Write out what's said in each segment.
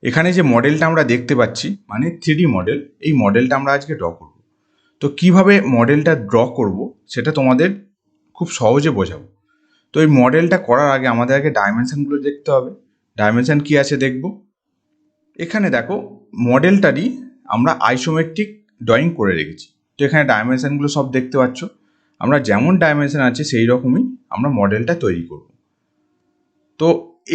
এখানে যে মডেলটা আমরা দেখতে পাচ্ছি মানে 3D মডেল, এই মডেলটা আমরা আজকে ড্র করব। তো কিভাবে মডেলটা ড্র করব সেটা তোমাদের খুব সহজে বোঝাবো। তো এই মডেলটা করার আগে আমাদের আগে ডাইমেনশনগুলো দেখতে হবে। ডাইমেনশন কি আছে দেখব। এখানে দেখো মডেলটারই আমরা আইসোমেট্রিক ড্রয়িং করে রেখেছি। তো এখানে ডাইমেনশনগুলো সব দেখতে পাচ্ছ। আমরা যেমন ডাইমেনশন আছে সেই রকমই আমরা মডেলটা তৈরি করব। তো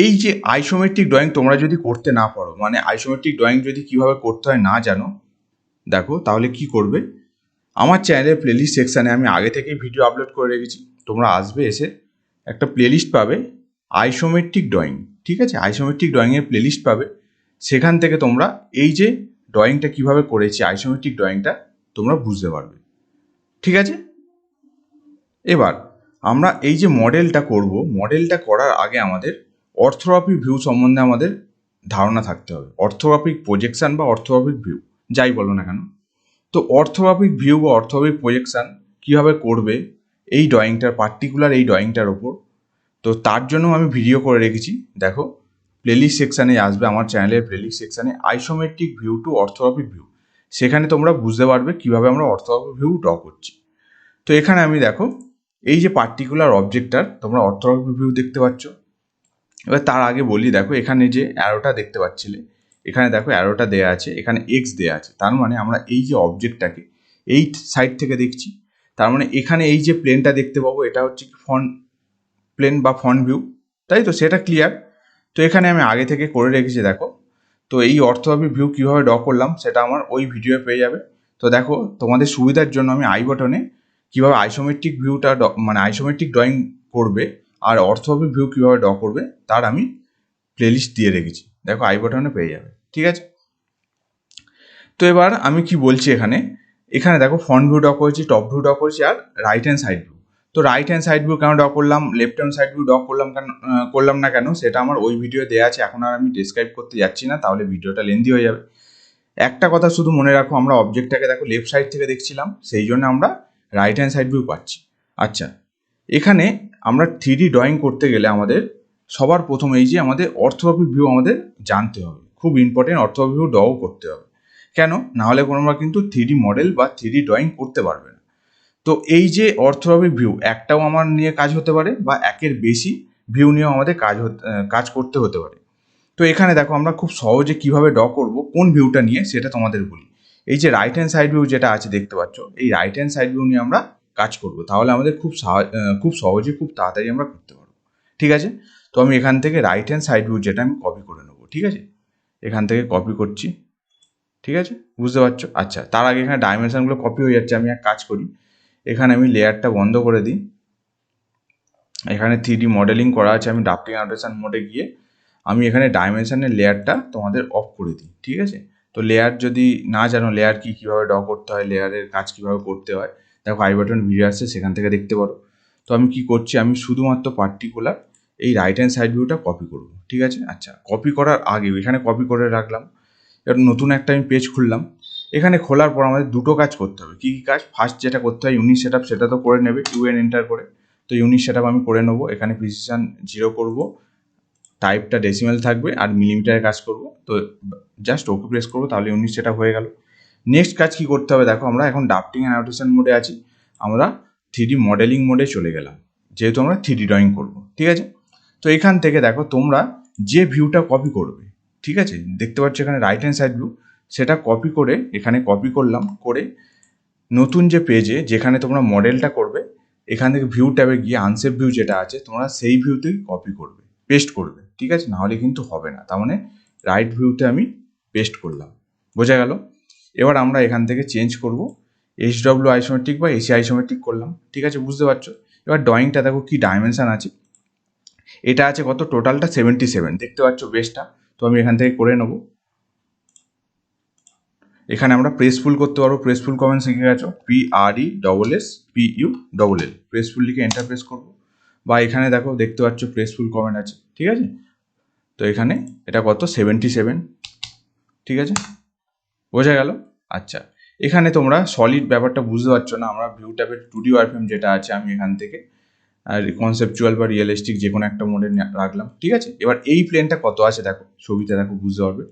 এই যে আইসোমেট্রিক ড্রয়িং তোমরা যদি করতে না পারো, মানে আইসোমেট্রিক ড্রয়িং যদি কিভাবে করতে হয় না জানো, দেখো তাহলে কি করবে, আমার চ্যানেলের প্লেলিস্ট সেকশানে আমি আগে থেকেই ভিডিও আপলোড করে রেখেছি। তোমরা আসবে, এসে একটা প্লেলিস্ট পাবে আইসোমেট্রিক ড্রয়িং, ঠিক আছে? আইসোমেট্রিক ড্রয়িংয়ের প্লেলিস্ট পাবে। সেখান থেকে তোমরা এই যে ড্রয়িংটা কিভাবে করেছি, আইসোমেট্রিক ড্রয়িংটা তোমরা বুঝতে পারবে, ঠিক আছে? এবার আমরা এই যে মডেলটা করব, মডেলটা করার আগে আমাদের অর্থোগ্রাফিক ভিউ সম্বন্ধে আমাদের ধারণা থাকতে হবে। অর্থোগ্রাফিক প্রজেকশন বা অর্থোগ্রাফিক ভিউ যাই বলো না কেন। তো অর্থোগ্রাফিক ভিউ বা অর্থোগ্রাফিক প্রজেকশন কীভাবে করবে এই ড্রয়িংটার, পার্টিকুলার এই ড্রয়িংটার ওপর, তো তার জন্য আমি ভিডিও করে রেখেছি। দেখো প্লেলিস্ট সেকশানে আসবে, আমার চ্যানেলের প্লেলিস্ট সেকশানে isometric view to orthographic view, সেখানে তোমরা বুঝতে পারবে কীভাবে আমরা অর্থোগ্রাফিক ভিউ ড্র করছি। তো এখানে আমি দেখো এই যে পার্টিকুলার অবজেক্টটার তোমরা অর্থোগ্রাফিক ভিউ দেখতে পাচ্ছ। এবার তার আগে বলি, দেখো এখানে যে অ্যারোটা দেখতে পাচ্ছিলে, এখানে দেখো অ্যারোটা দেওয়া আছে, এখানে এক্স দেওয়া আছে, তার মানে আমরা এই যে অবজেক্টটাকে এই সাইড থেকে দেখছি, তার মানে এখানে এই যে প্লেনটা দেখতে পাবো এটা হচ্ছে কি ফ্রন্ট প্লেন বা ফ্রন্ট ভিউ, তাই তো? সেটা ক্লিয়ার। তো এখানে আমি আগে থেকে করে রেখেছি দেখো। তো এই অর্থোগ্রাফিক ভিউ কীভাবে ড্র করলাম সেটা আমার ওই ভিডিও পেয়ে যাবে। তো দেখো তোমাদের সুবিধার জন্য আমি আই বটনে কীভাবে আইসোমেট্রিক ভিউটা মানে আইসোমেট্রিক ড্রয়িং করবে আর অর্থোগ্রাফিক ভিউ কীভাবে ড্র করবে তার আমি প্লেলিস্ট দিয়ে রেখেছি, দেখো আই বটনে পেয়ে যাবে, ঠিক আছে? তো এবার আমি কি বলছি, এখানে দেখো ফ্রন্ট ভিউ ড্র করেছি, টপ ভিউ ড্র করেছি আর রাইট হ্যান্ড সাইড ভিউ। তো রাইট হ্যান্ড সাইড ভিউ কেন ড্র করলাম, left hand side view draw করলাম না কেন সেটা আমার ওই ভিডিও দেওয়া আছে, এখন আর আমি ডিসক্রাইব করতে যাচ্ছি না, তাহলে ভিডিওটা লেন্দি হয়ে যাবে। একটা কথা শুধু মনে রাখো, আমরা অবজেক্টটাকে দেখো লেফট সাইড থেকে দেখছিলাম, সেই জন্য আমরা রাইট হ্যান্ড সাইড ভিউ পাচ্ছি। আচ্ছা, এখানে আমরা 3D ড্রয়িং করতে গেলে আমাদের সবার প্রথমে এই যে আমাদের অর্থোগ্রাফিক ভিউ আমাদের জানতে হবে, খুব ইম্পর্টেন্ট। অর্থোগ্রাফিক ভিউ ড্রও করতে হবে, কেন নাহলে তোমরা কিন্তু 3D মডেল বা 3D ড্রয়িং করতে পারবে না। তো এই যে অর্থোগ্রাফিক ভিউ একটাও আমার নিয়ে কাজ হতে পারে বা একের বেশি ভিউ নিয়েও আমাদের কাজ করতে হতে পারে। তো এখানে দেখো আমরা খুব সহজে কিভাবে ড্র করব, কোন ভিউটা নিয়ে সেটা তোমাদের বলি। এই যে রাইট হ্যান্ড সাইড ভিউ যেটা আছে দেখতে পাচ্ছ, এই রাইট হ্যান্ড সাইড ভিউ নিয়ে আমরা কাজ করব, তাহলে আমাদের খুব সহজে খুব তাড়াতাড়ি আমরা করতে পারবো, ঠিক আছে? তো আমি এখান থেকে রাইট হ্যান্ড সাইড ভিউ যেটা আমি কপি করে নেবো, ঠিক আছে? এখান থেকে কপি করছি, ঠিক আছে? বুঝতে পারছো? আচ্ছা, তার আগে এখানে ডাইমেনশনগুলো কপি হয়ে যাচ্ছে, আমি এক কাজ করি, এখানে আমি লেয়ারটা বন্ধ করে দিই। এখানে 3D মডেলিং করা আছে, আমি ড্রাফটিং অ্যানোটেশন মোডে গিয়ে আমি এখানে ডাইমেনশনের লেয়ারটা তোমাদের অফ করে দিই, ঠিক আছে? তো লেয়ার যদি না জানো লেয়ার কীভাবে ড্র করতে হয়, লেয়ারের কাজ কীভাবে করতে হয়, দেখো আই বাটন ভিডিও আসছে, সেখান থেকে দেখতে পারো। তো আমি কি করছি, আমি শুধুমাত্র পার্টিকুলার এই রাইট হ্যান্ড সাইড ভিউটা কপি করব, ঠিক আছে? আচ্ছা, কপি করার আগে এখানে কপি করে রাখলাম। এবার নতুন একটা আমি পেজ খুললাম। এখানে খোলার পর আমাদের দুটো কাজ করতে হবে। কী কী কাজ? ফার্স্ট যেটা করতে হয় ইউনিট সেট আপ, সেটা তো করে নেবে, ইউএন এন্টার করে। তো ইউনিট সেট আপ আমি করে নেবো। এখানে প্রিসিশন 0 করব, টাইপটা ডেসিমেল থাকবে আর মিলিমিটারে কাজ করব। তো জাস্ট ওকে প্রেস করবো, তাহলে ইউনিট সেট আপ হয়ে গেল। নেক্সট কাজ কি করতে হবে, দেখো আমরা এখন ড্রাফটিং অ্যানোটেশন মোডে আছি, আমরা 3D মডেলিং মোডে চলে গেলাম, যেহেতু আমরা 3D ড্রয়িং করব, ঠিক আছে? তো এখান থেকে দেখো তোমরা যে ভিউটা কপি করবে, ঠিক আছে, দেখতে পাচ্ছ এখানে রাইট হ্যান্ড সাইড ভিউ, সেটা কপি করে এখানে কপি করলাম, করে নতুন যে পেজে যেখানে তোমরা মডেলটা করবে, এখান থেকে ভিউ ট্যাবে গিয়ে আনসেপ ভিউ যেটা আছে তোমরা সেই ভিউতেই কপি করবে, পেস্ট করবে, ঠিক আছে? নাহলে কিন্তু হবে না। তার মানে রাইট ভিউতে আমি পেস্ট করলাম, বোঝা গেল? এবার আমরা এখান থেকে চেঞ্জ করব, HW আইসোমেট্রিক বা AC আইসোমেট্রিক করলাম, ঠিক আছে? বুঝতে পারছো? এবার ড্রয়িংটা দেখো কি ডাইমেনশন আছে, এটা আছে কত, টোটালটা 77, দেখতে পাচ্ছ বেসটা। তো আমি এখান থেকে করে নেব। এখানে আমরা প্রেসফুল করতে পারবো, প্রেসফুল কমেন্ট শিখে গেছো, PRESSPULL, প্রেসফুল লিখে এন্টার প্রেস করবো। বা এখানে দেখো দেখতে পাচ্ছ প্রেসফুল কমেন্ট আছে, ঠিক আছে? তো এখানে এটা কত, 77, ঠিক আছে? বোঝা গেল? আচ্ছা, এখানে তোমরা সলিড ব্যাপারটা বুঝতে পারছো না, আমরা ভিউ ট্যাবের 2D ওয়ারফ্রেম যেটা আছে আমি এখান থেকে আর কনসেপচুয়াল বা রিয়েলিস্টিক যে কোনো একটা মোডে রাখলাম, ঠিক আছে? এবার এই প্লেনটা কত আছে দেখো, ছবিতে দেখো বুঝতে পারবে,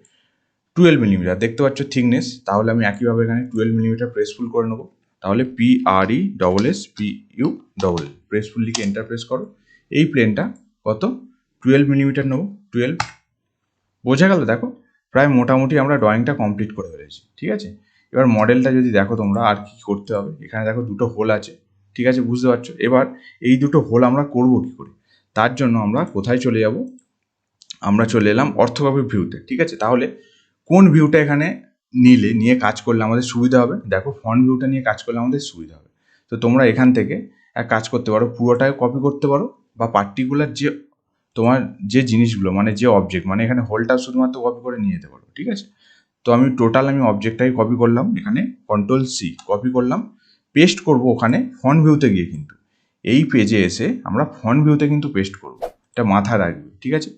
12 mm দেখতে পাচ্ছ থিকনেস, তাহলে আমি একইভাবে এখানে 12 mm প্রেসফুল করে নেবো। তাহলে PRESSPU প্রেসফুল লিখে এন্টার প্রেস করো। এই প্লেনটা কত 12 mm নেবো, 12। বোঝা গেল? দেখো প্রায় মোটামুটি আমরা ড্রয়িংটা কমপ্লিট করে ফেলেছি, ঠিক আছে। এবার মডেলটা যদি দেখো তোমরা আর কি করতে হবে, এখানে দেখো দুটো হোল আছে, ঠিক আছে, বুঝতে পারছো। এবার এই দুটো হোল আমরা করব কি করে, তার জন্য আমরা কোথায় চলে যাব, আমরা চলে এলাম অর্থোগ্রাফি ভিউতে, ঠিক আছে। তাহলে কোন ভিউটা এখানে নিয়ে কাজ করলে আমাদের সুবিধা হবে, দেখো ফ্রন্ট ভিউটা নিয়ে কাজ করলে আমাদের সুবিধা হবে। তো তোমরা এখান থেকে এক কাজ করতে পারো, পুরোটাকে কপি করতে পারো, বা পার্টিকুলার যে তোমার যে জিনিসগুলো মানে যে অবজেক্ট, মানে এখানে হোলটা শুধুমাত্র কপি করে নিয়ে যেতে পারো, ঠিক আছে। তো আমি টোটাল অবজেক্টটাই কপি করলাম, এখানে Ctrl+C কপি করলাম, পেস্ট করব ওখানে ফ্রন্ট ভিউতে গিয়ে। কিন্তু এই পেজে এসে আমরা ফ্রন্ট ভিউতে কিন্তু পেস্ট করব, এটা মাথায় রাখবে, ঠিক আছে।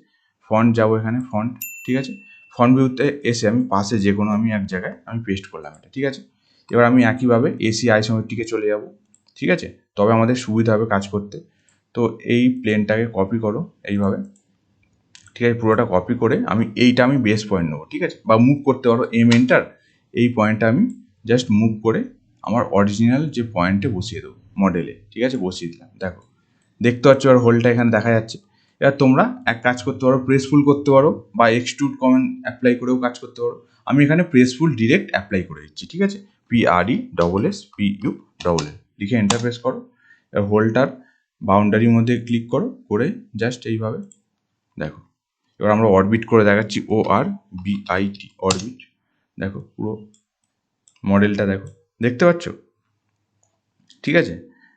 ফন্ট যাবো এখানে ফন্ট, ঠিক আছে। ফ্রন্ট ভিউতে এসে আমি পাশে যে কোনো আমি এক জায়গায় আমি পেস্ট করলাম এটা, ঠিক আছে। এবার আমি একইভাবে AC আইসোমেট্রিকে চলে যাব, ঠিক আছে, তবে আমাদের সুবিধা হবে কাজ করতে। তো এই প্লেনটাকে কপি করো এইভাবে, ঠিক আছে, পুরোটা কপি করে আমি বেস পয়েন্ট নেবো, ঠিক আছে, বা মুভ করতে পারো এন্টার। এই পয়েন্টটা আমি জাস্ট মুভ করে আমার অরিজিনাল যে পয়েন্টে বসিয়ে দেবো মডেলে, ঠিক আছে, বসিয়ে দিলাম। দেখো দেখতে পাচ্ছ আর হোলটা এখানে দেখা যাচ্ছে। এবার তোমরা এক কাজ করতে পারো, প্রেসফুল করতে পারো, বা এক্সট্রুড কমেন্ট অ্যাপ্লাই করেও কাজ করতে পারো। আমি এখানে প্রেসফুল ডিরেক্ট অ্যাপ্লাই করে দিচ্ছি, ঠিক আছে, PRESSPU লিখে এন্টার প্রেস করো। এবার হোলটার বাউন্ডারির মধ্যে ক্লিক করো, করে জাস্ট এইভাবে দেখো। এবার আমরা অরবিট করে দেখাচ্ছি, ORBIT অরবিট। দেখো পুরো মডেলটা দেখো, দেখতে পাচ্ছ, ঠিক আছে।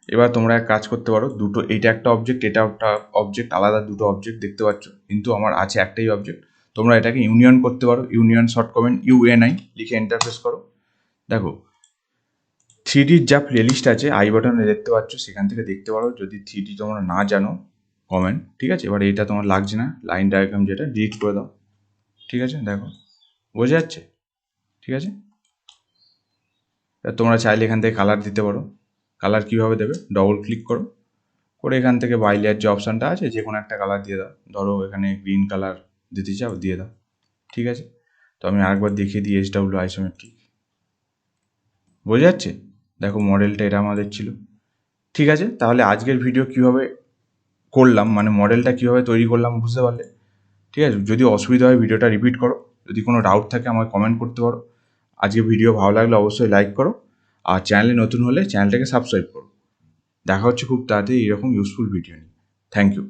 এবার তোমরা এক কাজ করতে পারো, দুটো, এইটা একটা অবজেক্ট, এটা একটা অবজেক্ট, আলাদা দুটো অবজেক্ট দেখতে পাচ্ছ, কিন্তু আমার আছে একটাই অবজেক্ট। তোমরা এটাকে ইউনিয়ন করতে পারো, ইউনিয়ন শর্ট কমেন্ট UNI লিখে এন্টারফেস করো। দেখো 3Dর যা প্লেলিস্ট আছে আই বাটনে দেখতে পাচ্ছ, সেখান থেকে দেখতে পারো। যদি 3D তোমরা না জানো কমেন্ট, ঠিক আছে। এবার এটা তোমার লাগছে না, লাইন ডায়াগ্রাম যেটা ডিলিট করে দাও, ঠিক আছে। দেখো বোঝা যাচ্ছে, ঠিক আছে। তোমরা চাইলে এখান থেকে কালার দিতে পারো। কালার কীভাবে দেবে, ডবল ক্লিক করো, করে এখান থেকে বাই লেয়ার যে অপশানটা আছে যে কোনো একটা কালার দিয়ে দাও। ধরো এখানে গ্রিন কালার দিতে চাও, দিয়ে দাও, ঠিক আছে। তো আমি আরেকবার দেখিয়ে দিই SW আইসোমেট্রিক, বোঝা যাচ্ছে। দেখো মডেলটা এটা আমাদের ছিল, ঠিক আছে। তাহলে আজকের ভিডিও কীভাবে করলাম, মানে মডেলটা কীভাবে তৈরি করলাম বুঝতে পারলে, ঠিক আছে। যদি অসুবিধা হয় ভিডিওটা রিপিট করো, যদি কোনো ডাউট থাকে আমাকে কমেন্ট করতে পারো। আজকে ভিডিও ভালো লাগলে অবশ্যই লাইক করো, আর চ্যানেলে নতুন হলে চ্যানেলটাকে সাবস্ক্রাইব করো। দেখা হচ্ছে খুব তাড়াতাড়ি এরকম ইউজফুল ভিডিও নিয়ে। Thank you.